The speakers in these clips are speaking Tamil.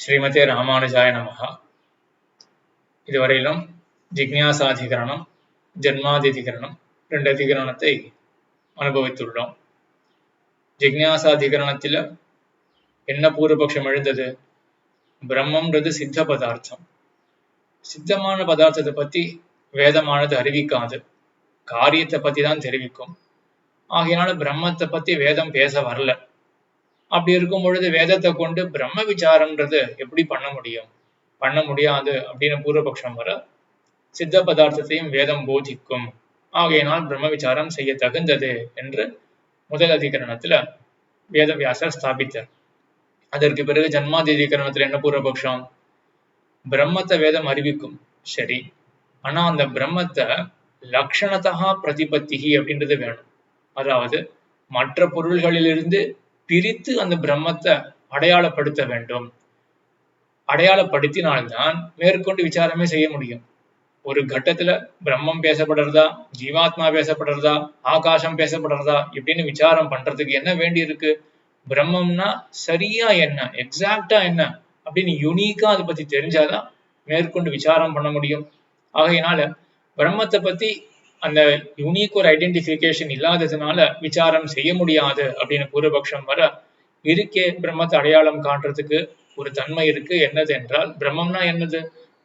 ஸ்ரீமதே ராமானுஜாய நமஹா. இதுவரையிலும் ஜிக்ஞாசாதிகரணம், ஜன்மாதிகரணம் 2 அதிகரணத்தை அனுபவித்துள்ளோம். ஜிக்ஞாசாதிகரணத்தில் என்ன பூர்வபக்ஷம் எழுந்தது? பிரம்மம்ன்றது சித்த பதார்த்தம். சித்தமான பதார்த்தத்தை பத்தி வேதமானது அறிவிக்காது, காரியத்தை பத்தி தான் தெரிவிக்கும். ஆகையினால பிரம்மத்தை பத்தி வேதம் பேச வரல. அப்படி இருக்கும் பொழுது வேதத்தை கொண்டு பிரம்ம விசாரம்ன்றது எப்படி பண்ண முடியும்? பண்ண முடியாது அப்படின்னு பூர்வபக்ஷம் வர, சித்த பதார்த்தத்தையும் வேதம் போதிக்கும், ஆகையினால் பிரம்ம விசாரம் செய்ய தகுந்தது என்று முதல் அதிகரணத்துல வேதவியாசர் ஸ்தாபித்தார். அதற்கு பிறகு ஜன்மாதிகரணத்துல என்ன பூர்வபக்ஷம்? பிரம்மத்தை வேதம் அறிவிக்கும், சரி, ஆனா அந்த பிரம்மத்தை லக்ஷணத்தகா பிரதிபத்திகி அப்படின்றது வேணும். அதாவது மற்ற பொருள்களிலிருந்து பிரித்து அந்த பிரம்மத்தை அடையாளப்படுத்த வேண்டும். அடையாளப்படுத்தினால்தான் மேற்கொண்டு விசாரமே செய்ய முடியும். ஒரு கட்டத்துல பிரம்மம் பேசப்படுறதா, ஜீவாத்மா பேசப்படுறதா, ஆகாசம் பேசப்படுறதா இப்படின்னு விசாரம் பண்றதுக்கு என்ன வேண்டி இருக்கு? பிரம்மம்னா சரியா என்ன, எக்ஸாக்டா என்ன அப்படின்னு யூனிக்கா அதை பத்தி தெரிஞ்சாதான் மேற்கொண்டு விசாரம் பண்ண முடியும். ஆகையினால பிரம்மத்தை பத்தி அந்த யூனிக் ஒரு ஐடென்டிபிகேஷன் இல்லாததுனால விசாரம் செய்ய முடியாது அப்படின்னு பூர்வபக்ஷம் வர, இருக்கே பிரம்மத்தை அடையாளம் காண்றதுக்கு ஒரு தன்மை இருக்கு. என்னது என்றால், பிரம்மம்னா என்னது?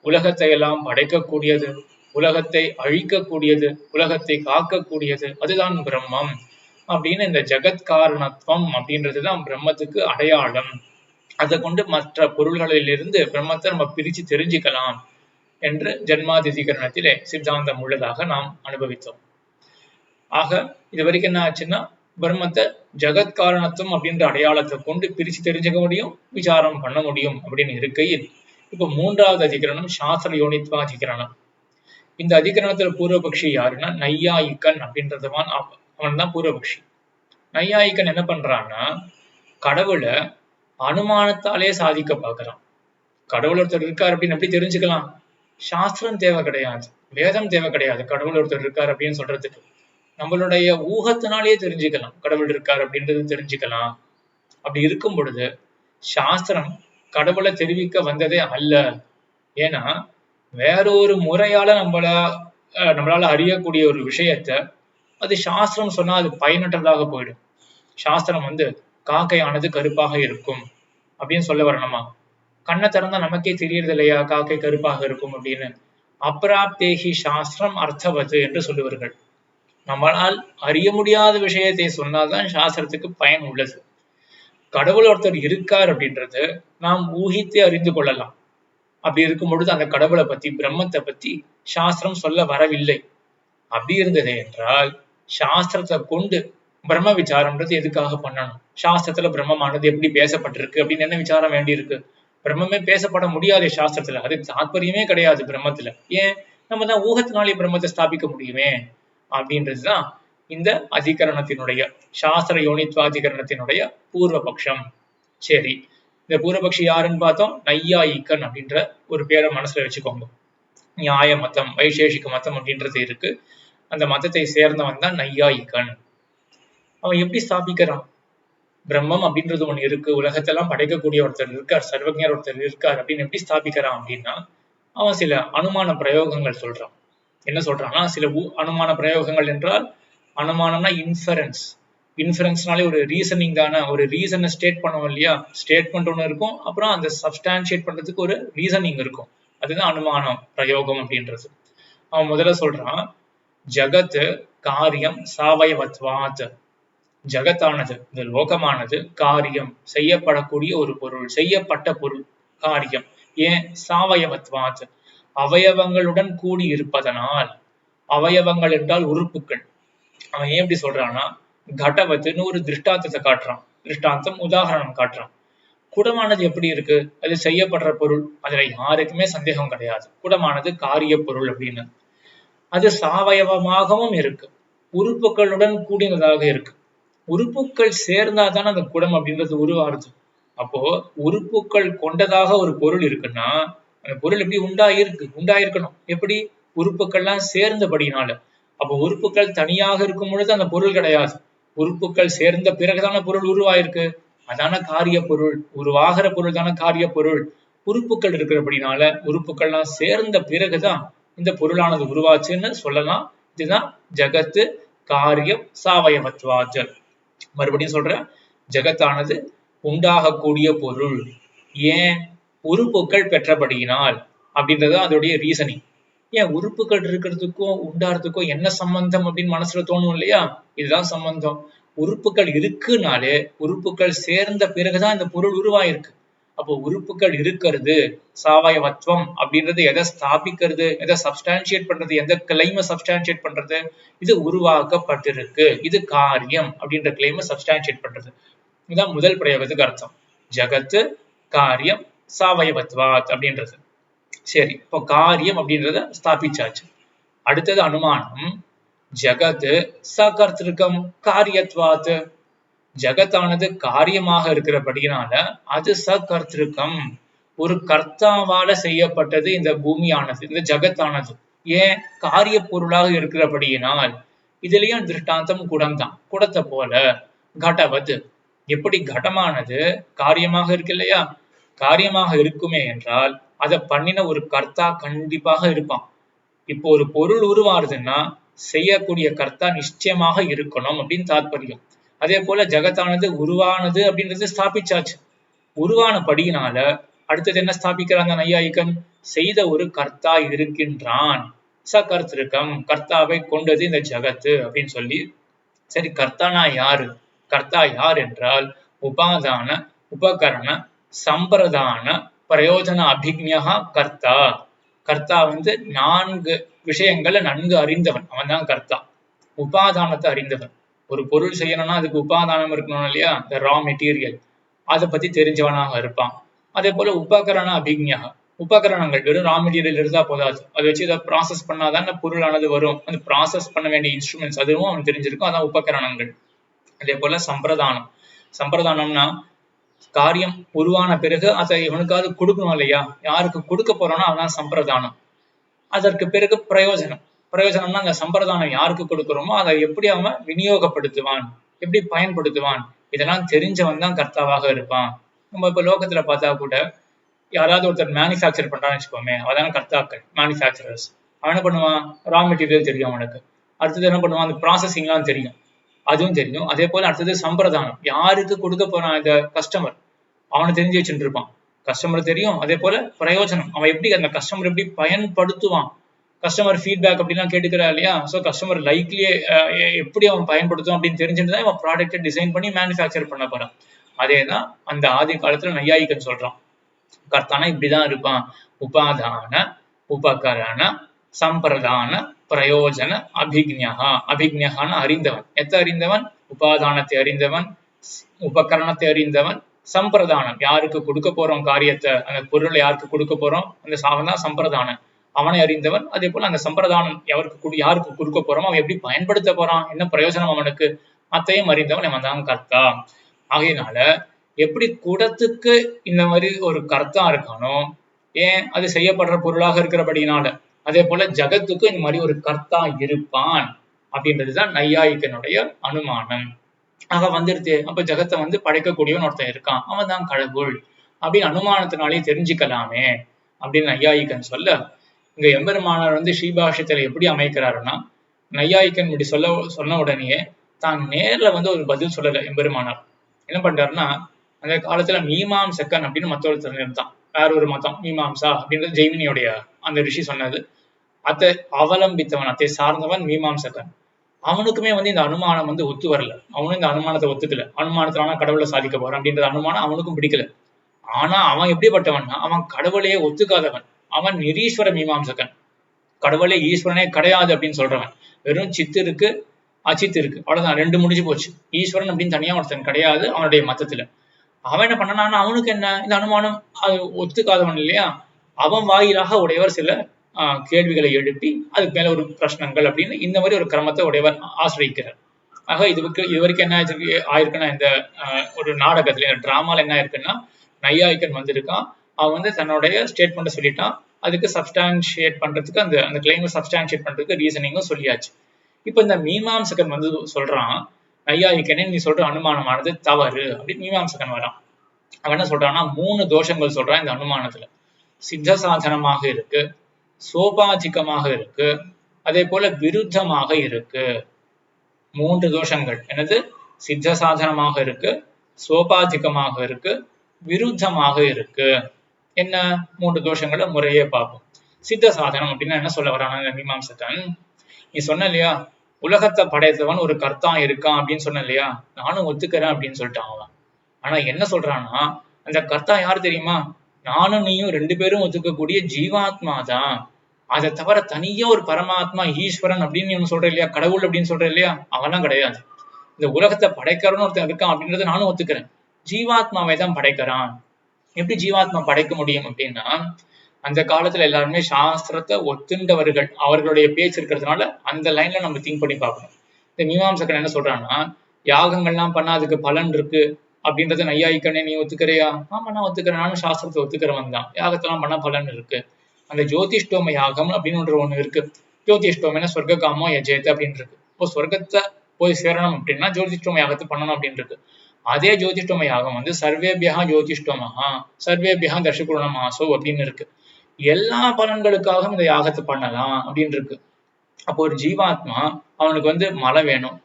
உலகத்தை எல்லாம் படைக்கக்கூடியது, உலகத்தை அழிக்கக்கூடியது, உலகத்தை காக்கக்கூடியது, அதுதான் பிரம்மம் அப்படின்னு இந்த ஜெகத் காரணத்துவம் அப்படின்றதுதான் பிரம்மத்துக்கு அடையாளம். அதை கொண்டு மற்ற பொருள்களிலிருந்து பிரம்மத்தை நம்ம பிரிச்சு தெரிஞ்சுக்கலாம் என்று ஜன்மாதிகரணத்திலே சித்தாந்தம் உள்ளதாக நாம் அனுபவித்தோம். ஆக இது வரைக்கும் என்ன ஆச்சுன்னா, பிரம்மத்தை ஜெகத் காரணத்துவம் அப்படின்ற அடையாளத்தை கொண்டு பிரிச்சு தெரிஞ்சுக்க முடியும், விசாரம் பண்ண முடியும் அப்படின்னு இருக்கையில், இப்ப 3வது அதிகரணம் சாஸ்திர யோனித்வாதிகரணம். இந்த அதிகரணத்துல பூர்வபக்ஷி யாருன்னா நையாயிக்கன் அப்படின்றதுவான். அவன் தான் பூர்வபக்ஷி. நையாயிக்கன் என்ன பண்றான்னா, கடவுளை அனுமானத்தாலே சாதிக்க பார்க்கிறான். கடவுள் ஒருத்தர் இருக்கார் அப்படின்னு எப்படி தெரிஞ்சுக்கலாம்? சாஸ்திரம் தேவை கிடையாது, வேதம் தேவை கிடையாது. கடவுள் ஒருத்தர் இருக்கார் அப்படின்னு சொல்றதுக்கு நம்மளுடைய ஊகத்தினாலேயே தெரிஞ்சுக்கலாம் கடவுள் இருக்கார் அப்படின்றது தெரிஞ்சுக்கலாம். அப்படி இருக்கும் பொழுது சாஸ்திரம் கடவுளை தெரிவிக்க வந்ததே அல்ல. ஏன்னா வேறொரு முறையால நம்மளால அறியக்கூடிய ஒரு விஷயத்த அது சாஸ்திரம் சொன்னா அது பயனற்றதாக போயிடும். சாஸ்திரம் காக்கையானது கருப்பாக இருக்கும் அப்படின்னு சொல்ல வரணுமா? கண்ணை திறந்தா நமக்கே தெரியறது இல்லையா காக்கை கருப்பாக இருக்கும் அப்படின்னு? அப்ராப்தேகி சாஸ்திரம் அர்த்தவது என்று சொல்லுவார்கள். நம்மளால் அறிய முடியாத விஷயத்தை சொன்னால்தான் சாஸ்திரத்துக்கு பயன் உள்ளது. கடவுள் ஒருத்தர் இருக்கார் அப்படின்றது நாம் ஊகித்து அறிந்து கொள்ளலாம். அப்படி இருக்கும் பொழுது அந்த கடவுளை பத்தி, பிரம்மத்தை பத்தி சாஸ்திரம் சொல்ல வரவில்லை. அப்படி இருந்தது என்றால் சாஸ்திரத்தை கொண்டு பிரம்ம விசாரம்ன்றது எதுக்காக பண்ணணும்? சாஸ்திரத்துல பிரம்மமானது எப்படி பேசப்பட்டிருக்கு அப்படின்னு என்ன விசாரம் வேண்டி இருக்கு? பிரம்மமே பேசப்பட முடியாது சாஸ்திரத்துல, அது தாற்பயமே கிடையாது பிரம்மத்துல. ஏன்? நம்ம தான் ஊகத்தினாலே பிரம்மத்தை ஸ்தாபிக்க முடியுமே அப்படின்றதுதான் இந்த அதிகரணத்தினுடைய சாஸ்திர யோனித்வாதிகரணத்தினுடைய பூர்வபக்ஷம். சரி, இந்த பூர்வபக்ஷி யாருன்னு பார்த்தோம், நையாயிக்கன் அப்படின்ற ஒரு பேரை மனசுல வச்சுக்கோங்க. நியாய மதம், வைசேஷிக மதம் அப்படின்றது இருக்கு. அந்த மதத்தை சேர்ந்தவன் தான் நையாயிக்கன். அவன் எப்படி ஸ்தாபிக்கிறான்? பிரம்மம் அப்படின்றது ஒண்ணு இருக்கு, உலகத்தெல்லாம் படைக்கக்கூடிய ஒருத்தர் இருக்கார், சர்வஜர் ஒருத்தர் இருக்கார் அப்படின்னு எப்படி ஸ்தாபிக்கிறான் அப்படின்னா, அவன் சில அனுமான பிரயோகங்கள் சொல்றான். என்ன சொல்றான்னா, சில அனுமான பிரயோகங்கள் என்றால், அனுமானம்னா இன்ஃபரன்ஸ். இன்ஃபரன்ஸ்னாலே ஒரு ரீசனிங் தானே. ஒரு ரீசனை ஸ்டேட் பண்ணுவோம் இல்லையா? ஸ்டேட்மெண்ட் ஒண்ணு இருக்கும், அப்புறம் அந்த சப்ஸ்டான்ஷியேட் பண்றதுக்கு ஒரு ரீசனிங் இருக்கும். அதுதான் அனுமானம் பிரயோகம் அப்படின்றது. அவன் முதல்ல சொல்றான், ஜகத் காரியம் சாவயவத்வாத். ஜகத்தானது, இந்த லோகமானது காரியம், செய்யப்படக்கூடிய ஒரு பொருள், செய்யப்பட்ட பொருள், காரியம். ஏன்? சாவயவத்வாத், அவயவங்களுடன் கூடி இருப்பதனால். அவயவங்கள் என்றால் உறுப்புகள். அவன் ஏன் எப்படி சொல்றான்னா, கடவத்துன்னு ஒரு திருஷ்டாந்தத்தை காட்டுறான். திருஷ்டாந்தம் உதாரணம் காட்டுறான். குடமானது எப்படி இருக்கு? அது செய்யப்படுற பொருள், அதுல யாருக்குமே சந்தேகம் கிடையாது. குடமானது காரிய பொருள் அப்படின்னு. அது சாவயவமாகவும் இருக்கு, உறுப்புகளுடன் கூடினதாக இருக்கு. உறுப்புகள் சேர்ந்தாதானே அந்த குடம் அப்படின்றது உருவாருது. அப்போ உறுப்புகள் கொண்டதாக ஒரு பொருள் இருக்குன்னா, அந்த பொருள் எப்படி உண்டாயிருக்கணும்? எப்படி? உறுப்புகள்லாம் சேர்ந்தபடினால. அப்போ உறுப்புகள் தனியாக இருக்கும் பொழுது அந்த பொருள் கிடையாது. உறுப்புகள் சேர்ந்த பிறகுதான பொருள் உருவாயிருக்கு. அதான காரிய பொருள். உருவாகிற பொருள் தானே காரிய பொருள். உறுப்புகள் இருக்கிறபடினால உறுப்புகள்லாம் சேர்ந்த பிறகுதான் இந்த பொருளானது உருவாச்சுன்னு சொல்லலாம். இதுதான் ஜகத்து காரியம் சாவயவத்வாத். மறுபடியும் சொல்றேன், ஜகத்தானது உண்டாகக்கூடிய பொருள். ஏன்? உறுப்புகள் பெற்றபடியினால் அப்படின்றது அதோடைய ரீசனிங். ஏன் உறுப்புகள் இருக்கிறதுக்கும் உண்டாகிறதுக்கும் என்ன சம்பந்தம் அப்படின்னு மனசுல தோணும் இல்லையா? இதுதான் சம்பந்தம். உறுப்புகள் இருக்குனாலே உறுப்புகள் சேர்ந்த பிறகுதான் இந்த பொருள் உருவாயிருக்கு. அப்போ உறுப்புகள் இருக்கிறது, சாவயவத்துவம் அப்படின்றது எதை ஸ்தாபிக்கிறது, எதை சப்ஸ்டான்சியேட் பண்றது, எந்த கிளைமை சப்ஸ்டான்சியேட் பண்றது? இது உருவாக்கப்பட்டிருக்கு, இது காரியம் அப்படின்ற கிளைமை சப்ஸ்டான்சியேட் பண்றது. இதுதான் முதல் பிரயோகத்துக்கு அர்த்தம். ஜகத்து காரியம் சாவயவத்வாத் அப்படின்றது. சரி, இப்போ காரியம் அப்படின்றத ஸ்தாபிச்சாச்சு. அடுத்தது அனுமானம். ஜகத்து சகர்த்திருக்கம் காரியத்வாத். ஜகத்தானது காரியமாக இருக்கிறபடினால அது சகர்த்திருக்கம், ஒரு கர்த்தாவால செய்யப்பட்டது இந்த பூமியானது, இந்த ஜகத்தானது. ஏன்? காரிய பொருளாக இருக்கிறபடியினால். இதுலயும் திருஷ்டாந்தம் குடம்தான். குடத்தை போல கடவது. எப்படி கடமானது காரியமாக இருக்கு இல்லையா? காரியமாக இருக்குமே என்றால் அதை பண்ணின ஒரு கர்த்தா கண்டிப்பாக இருப்பான். இப்போ ஒரு பொருள் உருவாருதுன்னா செய்யக்கூடிய கர்த்தா நிச்சயமாக இருக்கணும் அப்படின்னு தாத்பரியம். அதே போல ஜகத்தானது உருவானது அப்படின்றது ஸ்தாபிச்சாச்சு. உருவான படியினால அடுத்தது என்ன ஸ்தாபிக்கிறாங்க நையாயிகன்? செய்த ஒரு கர்த்தா இருக்கின்றான், சகர்த்திருக்கம், கர்த்தாவை கொண்டது இந்த ஜகத்து அப்படின்னு சொல்லி. சரி, கர்த்தானா யாரு? கர்த்தா யார் என்றால் உபாதான உபகரண சம்பிரதான பிரயோஜன அபிக்ஞா கர்த்தா. கர்த்தா வந்து 4 விஷயங்களை நன்கு அறிந்தவன், அவன் தான் கர்த்தா. உபாதானத்தை அறிந்தவன். ஒரு பொருள் செய்யணும்னா அதுக்கு உபாதானம் இருக்கணும் இல்லையா? இந்த ரா மெட்டீரியல், அதை பத்தி தெரிஞ்சவனாக இருப்பான். அதே போல உபகரண அபிக்ஞா, உபகரணங்கள் வெறும் ரா மெட்டீரியல் இருந்தா போதாது, அதை வச்சு இதை ப்ராசஸ் பண்ணாதான் பொருளானது வரும். அந்த ப்ராசஸ் பண்ண வேண்டிய இன்ஸ்ட்ருமெண்ட்ஸ் அதுவும் அவன் தெரிஞ்சிருக்கும், அதான் உபகரணங்கள். அதே போல சம்பிரதானம். சம்பிரதானம்னா காரியம் உருவான பிறகு அதை இவனுக்காவது கொடுக்கணும் இல்லையா? யாருக்கு கொடுக்க போறோம்னா அவன் சம்பிரதானம். அதற்கு பிறகு பிரயோஜனம். பிரயோஜனம்னா அந்த சம்பிரதானம் யாருக்கு கொடுக்கிறோமோ அதை எப்படி அவன் விநியோகப்படுத்துவான், எப்படி பயன்படுத்துவான், இதெல்லாம் தெரிஞ்சவன் தான் கர்த்தாவாக இருப்பான். நம்ம இப்ப லோகத்துல பார்த்தா கூட யாராவது ஒருத்தர் மேனுஃபேக்சர் பண்றான்னு வச்சுக்கோமே, அவதான கர்த்தாக்கள், மேனுஃபேக்சரர்ஸ். அவன் என்ன பண்ணுவான்? ரா மெட்டீரியல் தெரியும் அவனுக்கு. அடுத்தது என்ன பண்ணுவான்? அந்த ப்ராசஸிங்லாம் தெரியும், அதுவும் தெரியும். அதே போல அடுத்தது சம்பிரதானம், யாருக்கு கொடுக்க போறான் இந்த கஸ்டமர், அவனை தெரிஞ்சு வச்சுட்டு இருப்பான். கஸ்டமர் தெரியும். அதே போல பிரயோஜனம், அவன் எப்படி அந்த கஸ்டமர் எப்படி பயன்படுத்துவான், கஸ்டமர் ஃபீட்பேக் அப்படிலாம் கேட்டுக்கிறா இல்லையா? ஸோ கஸ்டமர் லைக்லியே எப்படி அவன் பயன்படுத்தும் அப்படின்னு தெரிஞ்சுட்டு தான் இவன் ப்ராடக்டை டிசைன் பண்ணி மேனுஃபேக்சர் பண்ண போறான். அதே தான் அந்த ஆதி காலத்துல நையாயிகன் சொல்றான், கர்த்தானா இப்படிதான் இருப்பான். உபாதான உபகரண சம்பிரதான பிரயோஜன அபிக்ஞா. அபிக்ஞான அறிந்தவன். எத்த அறிந்தவன்? உபாதானத்தை அறிந்தவன், உபகரணத்தை அறிந்தவன், சம்பிரதானம் யாருக்கு கொடுக்க போறோம் காரியத்தை, அந்த பொருளை யாருக்கு கொடுக்க போறோம், அந்த சாவன் சம்பிரதானம், அவனை அறிந்தவன். அதே போல அந்த சம்பிரதானம் யாருக்கு கொடுக்க போறோம், அவன் எப்படி பயன்படுத்த போறான், என்ன பிரயோஜனம் அவனுக்கு, அத்தையும் அறிந்தவன் அவன் தான் கர்த்தா. ஆகையினால எப்படி குடத்துக்கு இந்த மாதிரி ஒரு கர்த்தா இருக்கானோ, ஏன் அது செய்யப்படுற பொருளாக இருக்கிறபடினால, அதே போல ஜகத்துக்கு இந்த மாதிரி ஒரு கர்த்தா இருப்பான் அப்படின்றதுதான் நையாயிகனுடைய அனுமானம். ஆக வந்துருது. அப்ப ஜகத்தை வந்து படைக்கக்கூடியவன் ஒருத்தன் இருக்கான், அவன் தான் கடவுள் அப்படின்னு அனுமானத்தினாலே தெரிஞ்சுக்கலாமே அப்படின்னு நையாயிகன் சொல்ல, இங்க எம்பெருமானார் வந்து ஸ்ரீபாஷ்யத்துல எப்படி அமைக்கிறாருன்னா, நையாயிகன் இப்படி சொன்ன உடனே தான் நேர்ல வந்து ஒரு பதில் சொல்லல. எம்பெருமானார் என்ன பண்றாருன்னா, அந்த காலத்துல மீமாம்சக்கன் அப்படின்னு மற்றொருத்தர் இருந்தான், வேற ஒரு மதம் மீமாம்சா அப்படின்றது ஜெய்மினியோடைய அந்த ரிஷி சொன்னது. அதை அவலம்பித்தவன், அதை சார்ந்தவன் மீமாம்சக்கன். அவனுக்குமே வந்து இந்த அனுமானம் வந்து ஒத்து வரல. அவனும் இந்த அனுமானத்தை ஒத்துக்கல. அனுமானத்திலான கடவுளை சாதிக்க போறான் அப்படின்றது அனுமானம் அவனுக்கும் பிடிக்கல. ஆனா அவன் எப்படிப்பட்டவன்னா, அவன் கடவுளையே ஒத்துக்காதவன். அவன் நிரீஸ்வர மீமாம்சகன். கடவுளே ஈஸ்வரனே கிடையாது அப்படின்னு சொல்றவன். வெறும் சித்து இருக்கு, அச்சித்து இருக்கு, அவ்வளவுதான், 2 முடிஞ்சு போச்சு. ஈஸ்வரன் அப்படின்னு தனியா ஒருத்தன் கிடையாது அவனுடைய மதத்துல. அவன் என்ன பண்ணானா, அவனுக்கு என்ன, இந்த அனுமானம் அது ஒத்துக்காதவன் இல்லையா, அவன் வாயிலாக உடையவர் சில கேள்விகளை எழுப்பி அதுக்கு மேல ஒரு பிரச்சனைகள் அப்படின்னு இந்த மாதிரி ஒரு கிரமத்தை உடையவர் ஆசிரியிக்கிறார். ஆக இது வரைக்கும் என்ன ஆயிருக்குன்னா, இந்த ஒரு நாடகத்துல டிராமால என்ன ஆயிருக்குன்னா, நையாயிகன் வந்திருக்கான், அவன் வந்து தன்னுடைய ஸ்டேட்மெண்ட்டை சொல்லிட்டான், அதுக்கு சப்ஸ்டான்ஷியேட் பண்றதுக்கு அந்த கிளைமை சப்ஸ்டான்ஷியேட் பண்றதுக்கு ரீசனிங்கும் சொல்லியாச்சு. இப்ப இந்த மீமாம்சகன் வந்து சொல்றான், நையாயிகனே நீ சொல்ற அனுமானமானது தவறு அப்படின்னு மீமாம்சகன் வரான். அவன் என்ன சொல்றான்னா 3 தோஷங்கள் சொல்றான் இந்த அனுமானத்துல. சித்த சாதனமாக இருக்கு, சோபாதிகமாக இருக்கு, அதே போல விருத்தமாக இருக்கு. 3 தோஷங்கள். என்னது? சித்த சாதனமாக இருக்கு, சோபாதிகமாக இருக்கு, விருத்தமாக இருக்கு. என்ன 3 தோஷங்களை முறையே பார்ப்போம். சித்த சாதனம் அப்படின்னா என்ன சொல்ல வரான மீமாம்சகன்? நீ சொன்ன இல்லையா, உலகத்தை படைத்தவன் ஒரு கர்த்தா இருக்கான் அப்படின்னு சொன்ன இல்லையா, நானும் ஒத்துக்கிறேன் அப்படின்னு சொல்லிட்டான் அவன். ஆனா என்ன சொல்றான்னா, அந்த கர்த்தா யாரு தெரியுமா? நானும் நீயும் 2 பேரும் ஒத்துக்கக்கூடிய ஜீவாத்மா தான். அதை தவிர தனியா ஒரு பரமாத்மா ஈஸ்வரன் அப்படின்னு நீ சொல்ற இல்லையா, கடவுள் அப்படின்னு சொல்ற இல்லையா, அவன்லாம் கிடையாது. இந்த உலகத்தை படைக்கிறவன்னு ஒருத்தன் இருக்கான் அப்படின்றத நானும் ஒத்துக்கிறேன். ஜீவாத்மாவை தான் படைக்கிறான். எப்படி ஜீவாத்மா படைக்க முடியும் அப்படின்னா, அந்த காலத்துல எல்லாருமே சாஸ்திரத்தை ஒத்துண்டவர்கள், அவர்களுடைய பேச்சு இருக்கிறதுனால அந்த லைன்ல நம்ம திங்க் பண்ணி பார்க்கணும். இந்த மீமாம்சகன் என்ன சொல்றான்னா, யாகங்கள்லாம் பண்ணா அதுக்கு பலன் இருக்கு அப்படின்றத நையாயிக்கனே நீ ஒத்துக்கிறியா? ஆமா நான் ஒத்துக்கிறேன், நானும் சாஸ்திரத்தை ஒத்துக்கிறவன் தான். யாகத்தெல்லாம் பண்ணா பலன் இருக்கு. அந்த ஜோதிஷ்டோம யாகம் அப்படின்னு ஒண்ணு இருக்கு. ஜோதிஷ்டோமனா சொர்க்க காமோ யஜேத் அப்படின்னு இருக்கு. இப்போ சொர்க்கத்தை போய் சேரணும் அப்படின்னா ஜோதிஷ்டோம யாகத்தை பண்ணணும் அப்படின்னு இருக்கு. அதே ஜோதிஷ்டோம யாகம் வந்து சர்வேபியா ஜோதிஷ்டோமஹா சர்வேபியா தர்ஷகுணமாசோ அப்படின்னு இருக்கு. எல்லா பலன்களுக்காகவும் இந்த யாகத்தை பண்ணலாம் அப்படின்னு இருக்கு. அப்போ ஒரு ஜீவாத்மா அவனுக்கு வந்து மழை வேணும்,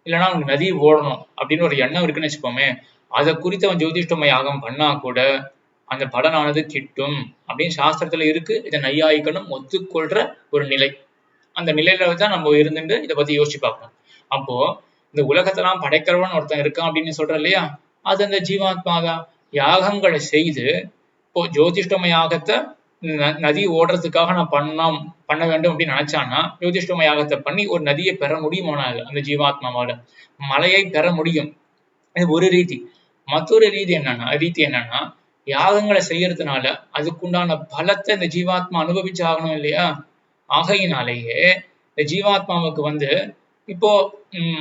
இல்லைன்னா அவனுக்கு நதி ஓடணும் அப்படின்னு ஒரு எண்ணம் இருக்குன்னு வச்சுக்கோமே, அதை குறித்து அவன் ஜோதிஷ்டோம யாகம் பண்ணா கூட அந்த பலனானது கிட்டும் அப்படின்னு சாஸ்திரத்துல இருக்கு. இதை நையாயிக்கணும் ஒத்துக்கொள்ற ஒரு நிலை. அந்த நிலையில தான் நம்ம இருந்துட்டு இதை பத்தி யோசிச்சு பார்ப்போம். அப்போ இந்த உலகத்தெல்லாம் படைக்கிறவன் ஒருத்தன் இருக்கான் அப்படின்னு சொல்ற இல்லையா, அது அந்த ஜீவாத்மா தான். யாகங்களை செய்து இப்போ ஜோதிஷ்டம யாகத்தை நதி ஓடுறதுக்காக நான் பண்ண வேண்டும் அப்படின்னு நினைச்சான்னா, ஜோதிஷ்டம யாகத்தை பண்ணி ஒரு நதியை பெற முடியுமானால அந்த ஜீவாத்மாவால மலையை பெற முடியும். இது ஒரு ரீதி. மற்றொரு ரீதி என்னன்னா யாகங்களை செய்யறதுனால அதுக்குண்டான பலத்தை இந்த ஜீவாத்மா அனுபவிச்சு ஆகணும் இல்லையா. ஆகையினாலேயே இந்த ஜீவாத்மாவுக்கு வந்து இப்போ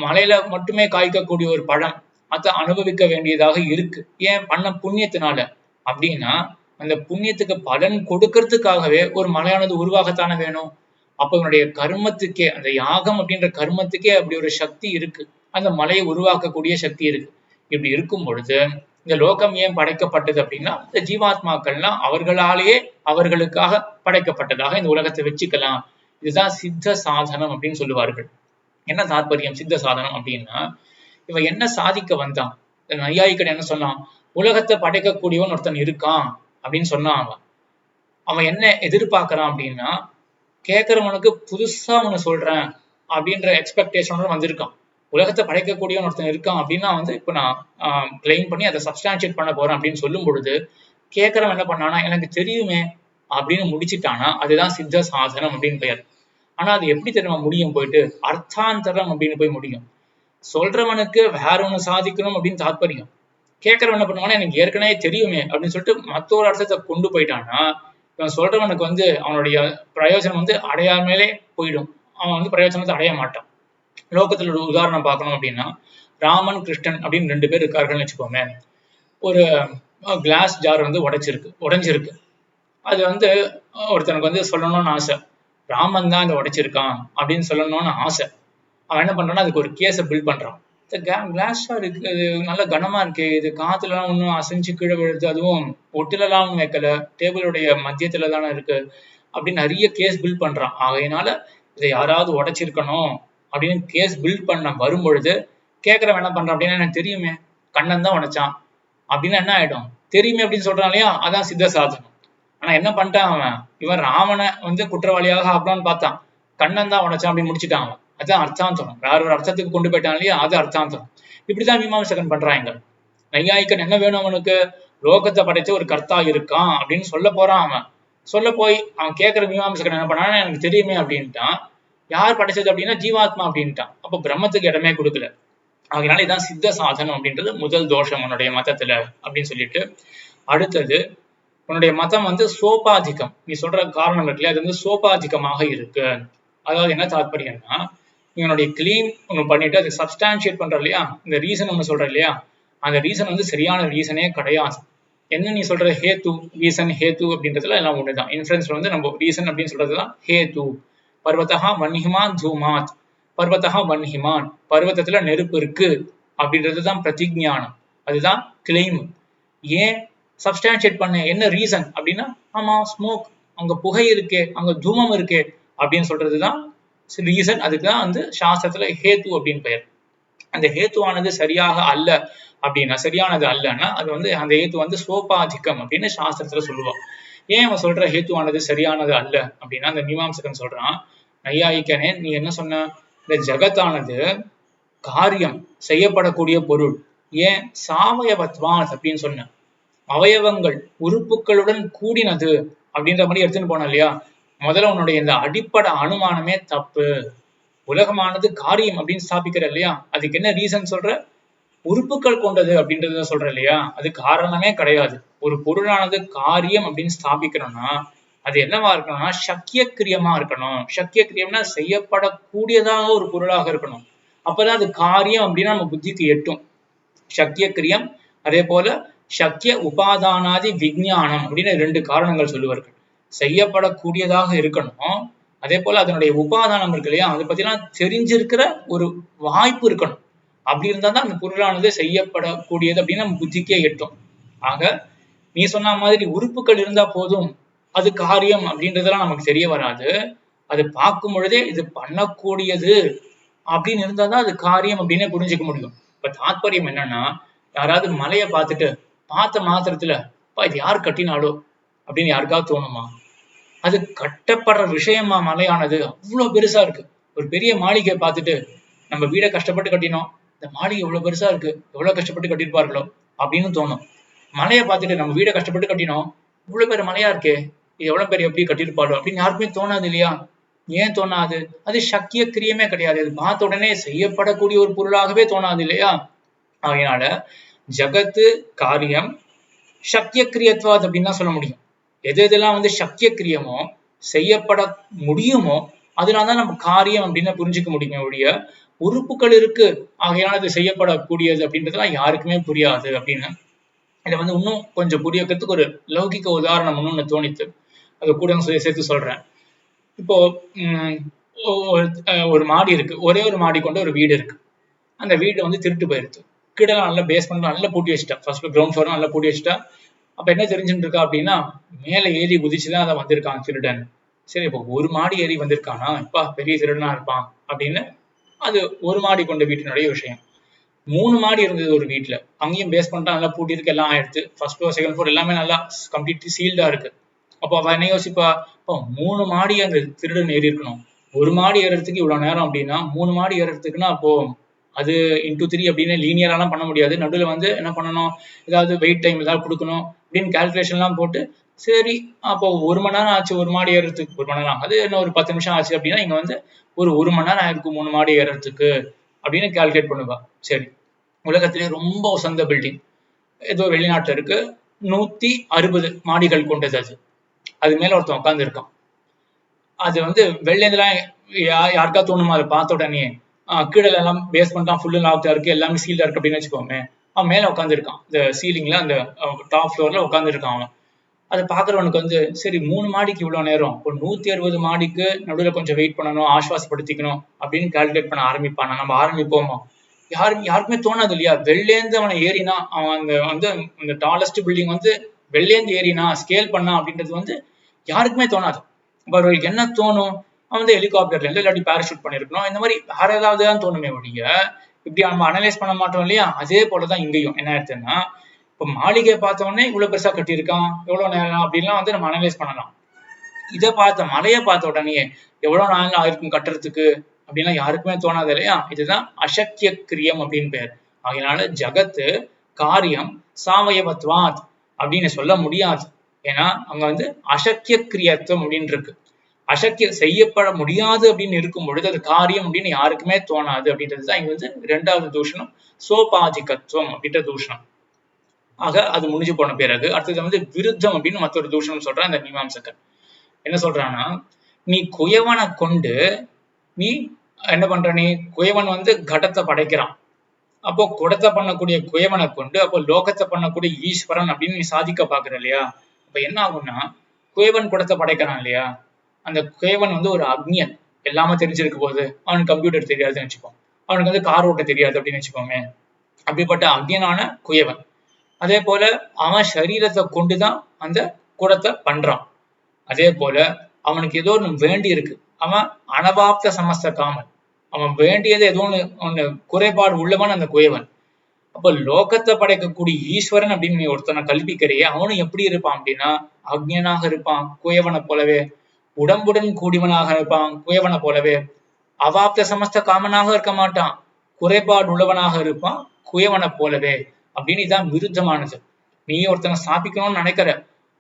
மலையில மட்டுமே காய்க்கக்கூடிய ஒரு பழம் அதை அனுபவிக்க வேண்டியதாக இருக்கு. ஏன்? பண்ண புண்ணியத்தினால. அப்படின்னா அந்த புண்ணியத்துக்கு பலன் கொடுக்கறதுக்காகவே ஒரு மலையானது உருவாகத்தானே வேணும். அப்ப இவனுடைய கர்மத்துக்கே, அந்த யாகம் அப்படின்ற கர்மத்துக்கே அப்படி ஒரு சக்தி இருக்கு. அந்த மலையை உருவாக்கக்கூடிய சக்தி இருக்கு. இப்படி இருக்கும் பொழுது இந்த லோகம் ஏன் படைக்கப்பட்டது அப்படின்னா, இந்த ஜீவாத்மாக்கள்லாம் அவர்களாலேயே அவர்களுக்காக படைக்கப்பட்டதாக இந்த உலகத்தை வச்சுக்கலாம். இதுதான் சித்த சாதனம் அப்படின்னு சொல்லுவார்கள். என்ன தாற்பயம் சித்த சாதனம் அப்படின்னா, இவன் என்ன சாதிக்க வந்தான்? நையாயிக்கன் என்ன சொன்னான்? உலகத்தை படைக்கக்கூடியவன் ஒருத்தன் இருக்கான் அப்படின்னு சொன்னான். அவன் என்ன எதிர்பார்க்கறான் அப்படின்னா, கேட்கிறவனுக்கு புதுசா ஒண்ணு சொல்றேன் அப்படின்ற எக்ஸ்பெக்டேஷனோட வந்திருக்கான். உலகத்தை படைக்கக்கூடியவன் ஒருத்தன் இருக்கான் அப்படின்னா வந்து இப்ப நான் கிளைம் பண்ணி அதை சப்ஸ்டான்ஷியேட் பண்ண போறேன் அப்படின்னு சொல்லும் பொழுது கேட்கறவன் என்ன பண்ணானா, எனக்கு தெரியுமே அப்படின்னு முடிச்சுட்டானா, அதுதான் சித்த சாதனம் அப்படின்னு பெயர். ஆனா அது எப்படி தெரியுமா முடியும்? போயிட்டு அர்த்தாந்தரம் அப்படின்னு போய் முடியும். சொல்றவனுக்கு வேற ஒண்ணு சாதிக்கணும் அப்படின்னு தாற்பயம். கேட்கறவன் என்ன பண்ணுவானா, எனக்கு ஏற்கனவே தெரியுமே அப்படின்னு சொல்லிட்டு மற்றொரு அர்த்தத்தை கொண்டு போயிட்டான்னா, இவன் சொல்றவனுக்கு வந்து அவனுடைய பிரயோஜனம் வந்து அடையாமலே போயிடும். அவன் வந்து பிரயோஜனத்தை அடைய மாட்டான். லோகத்துல ஒரு உதாரணம் பார்க்கணும் அப்படின்னா, ராமன் கிருஷ்ணன் அப்படின்னு 2 பேர் இருக்கார்கள்னு வச்சுக்கோமே. ஒரு கிளாஸ் ஜார் வந்து உடைஞ்சிருக்கு. அது வந்து ஒருத்தனுக்கு வந்து சொல்லணும்னு ஆசை. ராமன் தான் இதை உடைச்சிருக்கான் அப்படின்னு சொல்லணும்னு ஆசை. அவன் என்ன பண்றான்னா, அதுக்கு ஒரு கேஸை பில்ட் பண்றான். கிளாஸ் ஜார் இருக்கு, இது நல்ல கனமா இருக்கு, இது காத்துலாம் ஒன்றும் அசைஞ்சு கீழே விழுது, அதுவும் ஒட்டுலலாம் ஒன்றும் வைக்கல, டேபிளுடைய மத்தியத்துல தானே இருக்கு அப்படின்னு நிறைய கேஸ் பில்ட் பண்றான். ஆகையினால இதை யாராவது உடைச்சிருக்கணும் அப்படின்னு கேஸ் பில்ட் பண்ண வரும்பொழுது கேட்கறவன் என்ன பண்றான் அப்படின்னா, எனக்கு தெரியுமே கண்ணன் தான் உடைச்சான் அப்படின்னு என்ன ஆயிடும்? தெரியுமே அப்படின்னு சொல்றான் இல்லையா, அதான் சித்த சாதனம். ஆனா என்ன பண்ணிட்டான் அவன்? இவன் ராமனை வந்து குற்றவாளியாக ஆகலான்னு பார்த்தான், கண்ணன் தான் உடைச்சான் அப்படின்னு முடிச்சுட்டான் அவன். அதுதான் அர்த்தாந்தரம். வேற ஒரு அர்த்தத்துக்கு கொண்டு போயிட்டான் இல்லையா, அது அர்த்தாந்தரம். இப்படிதான் மீமாம்சகன் பண்றாங்க. நையாயிக்கன் என்ன வேணும் அவனுக்கு? லோகத்தை படைச்ச ஒரு கர்த்தா இருக்கான் அப்படின்னு சொல்ல போறான். அவன் சொல்ல போய் அவன் கேட்கிற மீமாம்சகன் என்ன பண்ணான்னா, எனக்கு தெரியுமே அப்படின்ட்டான். யார் படைச்சது அப்படின்னா ஜீவாத்மா அப்படின்ட்டான். அப்ப பிரம்மத்துக்கு இடமே கொடுக்கல. அதனால இதான் சித்த சாதனம் அப்படின்றது முதல் தோஷம் உன்னுடைய மதத்துல அப்படின்னு சொல்லிட்டு, அடுத்தது உன்னுடைய மதம் வந்து சோபாதிகம். நீ சொல்ற காரணம் இருக்குல்ல, அது வந்து சோபாதிகமாக இருக்கு. அதாவது என்ன தாற்பயம்னா, இவனுடைய கிளீம் ஒண்ணு பண்ணிட்டு அதை சப்ஸ்டான்ஷியேட் பண்ற இல்லையா, இந்த ரீசன் ஒண்ணு சொல்ற இல்லையா, அந்த ரீசன் வந்து சரியான ரீசனே கிடையாது. என்ன நீ சொல்ற ஹேத்து, ரீசன் ஹேத்து அப்படின்றதுல எல்லாம் ஒண்ணுதான். இன்ஃபரன்ஸ்ல வந்து நம்ம ரீசன் அப்படின்னு சொல்றதுதான் ஹேத்து. பர்வதா வன்ஹிமான் தூமாத், பர்வதா வன்ஹிமான், பர்வதத்துல நெருப்பு இருக்கு அப்படின்றதுதான் பிரதிஜானம், அதுதான் கிளைம். ஏன் சப்ஸ்டான்ஷியேட் பண்ண, என்ன ரீசன் அப்படின்னா, ஆமா ஸ்மோக், அங்க புகை இருக்கே, அங்க தூமம் இருக்கே அப்படின்னு சொல்றதுதான் ரீசன். அதுக்குதான் வந்து சாஸ்திரத்துல ஹேத்து அப்படின்னு பெயர். அந்த ஹேத்துவானது சரியாக அல்ல அப்படின்னா, சரியானது அல்லன்னா அது வந்து அந்த ஹேத்து வந்து சோபாதிக்கம் அப்படின்னு சாஸ்திரத்துல சொல்லுவோம். ஏன் அவன் சொல்ற ஹேத்துவானது சரியானது அல்ல அப்படின்னா, அந்த மீமாம்சகன் சொல்றான், நையாயிக்கனே நீ என்ன சொன்ன, இந்த ஜகத்தானது காரியம் செய்யப்படக்கூடிய பொருள், ஏன் சாவயவத்வான் அப்படின்னு சொன்ன, அவயவங்கள் உறுப்புகளுடன் கூடினது அப்படின்ற மாதிரி எடுத்துன்னு போன இல்லையா. முதல்ல உன்னுடைய இந்த அடிப்படை அனுமானமே தப்பு. உலகமானது காரியம் அப்படின்னு ஸ்தாபிக்கிற இல்லையா, அதுக்கு என்ன ரீசன் சொல்ற, உறுப்புகள் கொண்டது அப்படின்றத சொல்ற இல்லையா, அது காரணமே கிடையாது. ஒரு பொருளானது காரியம் அப்படின்னு ஸ்தாபிக்கணும்னா அது என்னவா இருக்கணும்னா சக்கிய கிரியமா இருக்கணும். சக்கிய கிரியம்னா செய்யப்படக்கூடியதாக ஒரு பொருளாக இருக்கணும். அப்பதான் அது காரியம் அப்படின்னா நம்ம புத்திக்கு எட்டும். சக்கிய கிரியம், அதே போல சக்கிய உபாதானாதி விஞ்ஞானம் அப்படின்னு 2 காரணங்கள் சொல்லுவார்கள். செய்யப்படக்கூடியதாக இருக்கணும், அதே போல அதனுடைய உபாதானம் இருக்கு இல்லையா, அதை பத்திலாம் தெரிஞ்சிருக்கிற ஒரு வாய்ப்பு இருக்கணும். அப்படி இருந்தா தான் அந்த பொருளானது செய்யப்படக்கூடியது அப்படின்னு நம்ம புத்திக்கே எட்டும். ஆக நீ சொன்ன மாதிரி உறுப்புகள் இருந்தா போதும் அது காரியம் அப்படின்றதெல்லாம் நமக்கு தெரிய வராது. அது பார்க்கும் பொழுதே இது பண்ணக்கூடியது அப்படின்னு இருந்தாதான் அது காரியம் அப்படின்னே புரிஞ்சுக்க முடியும். இப்ப தாத்பரியம் என்னன்னா, யாராவது மலையை பார்த்துட்டு பார்த்த மாத்திரத்துல இது யார் கட்டினாலோ அப்படின்னு யாருக்காவது தோணுமா? அது கட்டப்படுற விஷயமா மலையானது அவ்வளவு பெருசா இருக்கு. ஒரு பெரிய மாளிகையை பார்த்துட்டு நம்ம வீடை கஷ்டப்பட்டு கட்டினோம், இந்த மாளிகை எவ்வளவு பெருசா இருக்கு, எவ்வளவு கஷ்டப்பட்டு கட்டியிருப்பார்களோ அப்படின்னு தோணும். மலையை பார்த்துட்டு நம்ம வீடை கஷ்டப்பட்டு கட்டினோம், இவ்வளவு பேர் மலையா இருக்கே, இது எவ்வளவு பேர் எப்படி கட்டியிருப்பாளோ அப்படின்னு யாருக்குமே தோணாது இல்லையா. ஏன் தோணாது? அது சக்கிய கிரியமே கிடையாது. அது பார்த்த உடனே செய்யப்படக்கூடிய ஒரு பொருளாகவே தோணாது இல்லையா. அதனால ஜகத்து காரியம் சக்கிய கிரியத்வாத் அப்படின்னு தான் சொல்ல முடியும். எது எதெல்லாம் வந்து சக்கிய கிரியமோ செய்யப்பட முடியுமோ அதனாலதான் நம்ம காரியம் அப்படின்னு புரிஞ்சுக்க முடியுமே ஒழிய, உறுப்புகள் இருக்கு ஆகையால அது செய்யப்படக்கூடியது அப்படின்றதுலாம் யாருக்குமே புரியாது அப்படின்னு. இதை வந்து இன்னும் கொஞ்சம் புரிய வைக்கிறதுக்கு ஒரு லௌகிக உதாரணம் இன்னொன்னு தோணித்து, அதை கூட சேர்த்து சொல்றேன். இப்போ ஒரு மாடி இருக்கு, ஒரே ஒரு மாடி கொண்ட ஒரு வீடு இருக்கு. அந்த வீடு வந்து திருட்டு போயிருச்சு. கீழே நல்லா பேஸ்மெண்ட் நல்லா பூட்டி வச்சுட்டா, ஃபர்ஸ்ட் கிரவுண்ட் ஃப்ளோர் நல்லா பூட்டி வச்சுட்டா. அப்ப என்ன தெரிஞ்சுட்டு இருக்கா அப்படின்னா, மேல ஏறி குதிச்சுதான் அதை வந்திருக்கான் திருடன். சரி, இப்போ ஒரு மாடி ஏறி வந்திருக்கானா, இப்பா பெரிய திருடனா இருப்பான் அப்படின்னு. அது ஒரு மாடி கொண்ட வீட்டினுடைய விஷயம். 3 மாடி இருந்தது ஒரு வீட்டுல, அங்கேயும் பேஸ்மெண்ட்டா நல்லா பூட்டி இருக்கு, எல்லாம் ஆயிடுச்சு. ஃபர்ஸ்ட் ஃப்ளோர் செகண்ட் ஃப்ளோர் எல்லாமே நல்லா கம்ப்ளீட்லி சீல்டா இருக்கு. அப்போ அவ என்ன யோசிப்பா, இப்போ 3 மாடி அந்த திருடன் ஏறி இருக்கணும், ஒரு மாடி ஏறதுக்கு இவ்வளவு நேரம் அப்படின்னா 3 மாடி ஏறதுக்குன்னா அப்போ அது இன்டூ 3 அப்படின்னு லீனியராலாம் பண்ண முடியாது. நடுவில் வந்து என்ன பண்ணணும், ஏதாவது வெயிட் டைம் ஏதாவது கொடுக்கணும் அப்படின்னு கால்குலேஷன்லாம் போட்டு, சரி அப்போ 1 மணி நேரம் ஆச்சு ஒரு மாடி ஏறதுக்கு, 1 மணி நேரம் அது என்ன ஒரு 10 நிமிஷம் ஆச்சு அப்படின்னா இங்க வந்து ஒரு 1 மணி நேரம் ஆயிருக்கும் 3 மாடி ஏறதுக்கு அப்படின்னு கால்குலேட் பண்ணுவா. சரி, உலகத்திலே ரொம்ப உசந்த பில்டிங் ஏதோ வெளிநாட்டுல இருக்கு, 160 மாடிகள் கொண்டது. அது மேல ஒருத்தன் உட்கார்ந்து இருக்கான். அது வந்து வெளிலேருந்துலாம் யாருக்கா தோணுமா அதை பார்த்த உடனே, கீழே எல்லாம் பேஸ்மெண்ட் ஃபுல்லு லாக்டா இருக்கு, எல்லாமே சீல்டா இருக்கு அப்படின்னு வச்சுக்கோமே. அவன் மேல உட்காந்துருக்கான், இந்த சீலிங்ல அந்த டாப் ஃப்ளோர்ல உட்காந்துருக்கான் அவன். அதை பாக்குறவனுக்கு வந்து சரி 3 மாடிக்கு இவ்வளவு நேரம், ஒரு 160 மாடிக்கு நடுவில் கொஞ்சம் வெயிட் பண்ணணும், ஆஸ்வாசப்படுத்திக்கணும் அப்படின்னு கால்குலேட் பண்ண ஆரம்பிப்பானா? நம்ம ஆரம்பிப்போமா? யாருக்குமே தோணாது இல்லையா. வெளிலேந்து அவனை ஏறினா, அவன் அந்த வந்து அந்த டாலஸ்ட் பில்டிங் வந்து வெளிலேந்து ஏறினா ஸ்கேல் பண்ணா அப்படின்றது வந்து யாருக்குமே தோணாது. அவர்களுக்கு என்ன தோணும், அவன் வந்து ஹெலிகாப்டர்ல இருந்து இல்லாட்டி பேராஷூட் பண்ணிருக்கணும், இந்த மாதிரி வேற ஏதாவது தான் தோணுமே ஒழிய, இப்படி நம்ம அனலைஸ் பண்ண மாட்டோம் இல்லையா. அதே போலதான் இங்கேயும் என்ன ஆயிடுச்சுன்னா, இப்ப மாளிகையை பார்த்த உடனே இவ்வளவு பெருசா கட்டியிருக்கான், எவ்வளவு நேரம் அப்படின்லாம் வந்து நம்ம அனலைஸ் பண்ணலாம். இதை பார்த்த மலையை பார்த்த உடனே எவ்வளவு நாள் ஆயிருக்கும் கட்டுறதுக்கு அப்படின்லாம் யாருக்குமே தோணாது இல்லையா. இதுதான் அசக்கிய கிரியம் அப்படின்னு பேர். அதனால ஜகத்து காரியம் சாவயவத்வாத் அப்படின்னு சொல்ல முடியாது. ஏன்னா அங்க வந்து அசக்கிய கிரியத்துவம் அப்படின்னு இருக்கு. அசக்கிய செய்யப்பட முடியாது அப்படின்னு இருக்கும் பொழுது அது காரியம் அப்படின்னு யாருக்குமே தோணாது அப்படின்றதுதான் இங்க வந்து 2வது தூஷணம், சோபாதிகத்துவம் அப்படின்ற தூஷணம். ஆக அது முடிஞ்சு போன பிறகு அடுத்தது வந்து விருத்தம் அப்படின்னு மற்றொரு தூஷணம் சொல்றான் இந்த மீமாம்சகர். என்ன சொல்றான்னா, நீ குயவனை கொண்டு நீ என்ன பண்ற, நீ குயவன் வந்து கடத்தை படைக்கிறான், அப்போ குடத்தை பண்ணக்கூடிய குயவனை கொண்டு அப்போ லோகத்தை பண்ணக்கூடிய ஈஸ்வரன் அப்படின்னு நீ சாதிக்க பாக்குற இல்லையா. அப்ப என்ன ஆகும்னா, குயவன் குடத்தை படைக்கிறான் இல்லையா, அந்த குயவன் வந்து ஒரு அக்னியன், எல்லாமே தெரிஞ்சிருக்க போது அவனுக்கு கம்ப்யூட்டர் தெரியாதுன்னு வச்சுப்போம், அவனுக்கு வந்து கார் ஓட்ட தெரியாது அப்படின்னு வச்சுக்கோமே. அப்படிப்பட்ட அக்னியனான குயவன் அதே போல அவன் சரீரத்தை கொண்டுதான் அந்த குடத்தை பண்றான். அதே போல அவனுக்கு ஏதோ ஒன்று வேண்டி இருக்கு. அவன் அனவாப்த சமஸ்த காமன். அவன் வேண்டியது ஏதோ ஒண்ணு குறைபாடு உள்ளவன் அந்த குயவன். அப்ப லோகத்தை படைக்கக்கூடிய ஈஸ்வரன் அப்படின்னு நீ ஒருத்தனை கல்பிக்கிறையே, அவனும் எப்படி இருப்பான் அப்படின்னா அக்ஞனாக இருப்பான் குயவனை போலவே, உடம்புடன் கூடியவனாக இருப்பான் குயவனை போலவே, அவாப்த சமஸ்த காமனாக இருக்க மாட்டான், குறைபாடு உள்ளவனாக இருப்பான் குயவனை போலவே. அப்படின்னு இதான் விருத்தமானது. நீ ஒருத்தனை ஸ்தாபிக்கணும்னு நினைக்கிற,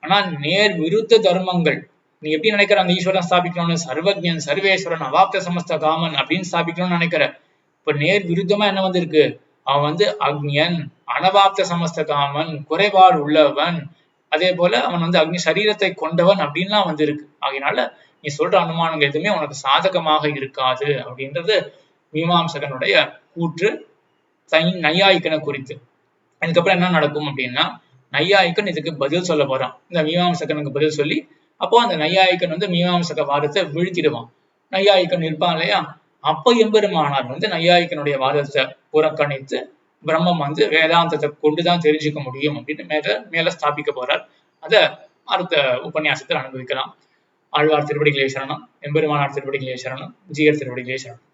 ஆனா நேர் விருத்த தர்மங்கள். நீ எப்படி நினைக்கிற அந்த ஈஸ்வரன் ஸ்தாபிக்கணும்னு, சர்வஜன் சர்வேஸ்வரன் அவாப்த சமஸ்த காமன் அப்படின்னு ஸ்தாபிக்கணும்னு நினைக்கிற. இப்ப நேர் விருத்தமா என்ன வந்திருக்கு? அவன் அக்ஞன், அனவாப்த சமஸ்த காமன், குறைபாடு உள்ளவன், அதே போல அவன் அக்னி சரீரத்தை கொண்டவன் அப்படின்லாம் இருக்கு. ஆகையினால நீ சொல்ற அனுமானங்கள் எதுவுமே உனக்கு சாதகமாக இருக்காது அப்படின்றது மீமாம்சகனுடைய கூற்று நையாயிக்கனை குறித்து. அதுக்கப்புறம் என்ன நடக்கும் அப்படின்னா, நையாயிக்கன் இதுக்கு பதில் சொல்ல போறான். இந்த மீமாம்சகனுக்கு பதில் சொல்லி, அப்போ அந்த நையாயிக்கன் மீமாம்சக வாதத்தை வீழ்த்திடுவான். நையாயிக்கன் இருப்பான் இல்லையா, அப்ப எம்பெருமானார் நையாயிக்கனுடைய வாதத்தை புறக்கணித்து பிரம்மம் வேதாந்தத்தை கொண்டுதான் தெரிஞ்சுக்க முடியும் அப்படின்னு மேல ஸ்தாபிக்க போறார். அத அடுத்த உபன்யாசத்தில் அனுபவிக்கலாம். ஆழ்வார் திருவடிகளே சரணம், எம்பெருமானார் திருவடிகளே சரணம், ஜீயர் திருவடிகளே சரணம்.